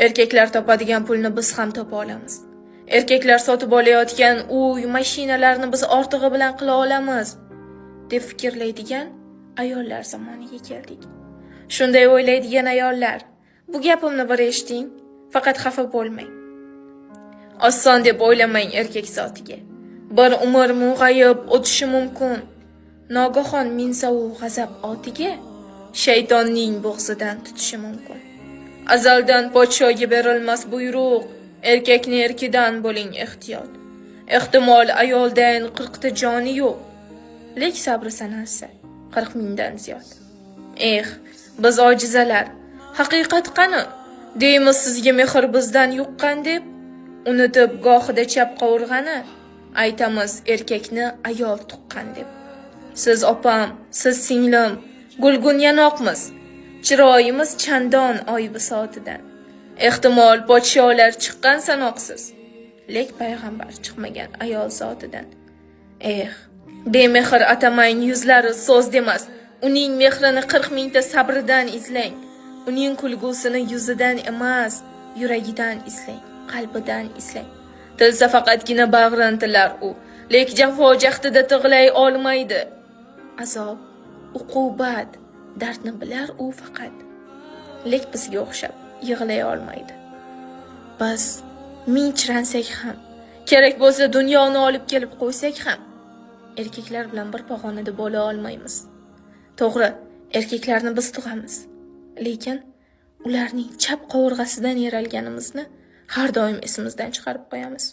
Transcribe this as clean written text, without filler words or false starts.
Erkaklar topadigan pulni biz ham topa olamiz. Erkaklar sotib olayotgan uy, mashinalarni biz ortig'i bilan qila olamiz, deb fikrlaydigan ayollar zamoniga keldik. Shunday o'ylaydigan ayollar, bu gapimni bir eshiting, faqat xafa bo'lmang. Oson deb o'ylamang erkak sotiga. Bir umr mung'ayib o'tishi mumkin. Nogahon minsa u g'azab otiga, shaytonning bo'g'zidan tutishi mumkin. Azaldan podshoga berilmas buyruq, erkakni erkidan bo'ling ehtiyot. Ehtimol ayoldan 40 ta joni yo'q, lek sabri sanalsa 40 mingdan ziyod. Biz ojizalar, haqiqat qani? Deymiz sizga mehr bizdan yuqqan deb, unutib gohida chap qovurg'ani, aytamiz erkakni ayol tuqqan deb. Siz opam, siz singlim, gulgun yanoqmiz. Chiroyimiz chandon oy bisotidan. Ehtimol podsholar chiqqan sanoqsiz, lek payg'ambar chiqmagan ayol zotidan. Bemehr atamang yuzlari so'z demas. Uning mehrini 40 mingta sabridan izlang. Uning kulgusini yuzidan emas, yuragidan izlang, qalbidan izlang. Tilsa faqatgina bag'rin tilar u, lek jafo jahdida tig'lay olmaydi. Azob, uqubat, dardni bilar u faqat, lek bizga o'xshab yig'lay olmaydi. Biz ming chiransak ham, kerak bo'lsa dunyoni olib kelib qo'ysak ham, erkaklar bilan bir pog'onada bo'la olmaymiz. To'g'ri, erkaklarni biz tug'amiz, lekin ularning chap qovurg'asidan yaralganimizni har doim esimizdan chiqarib qo'yamiz.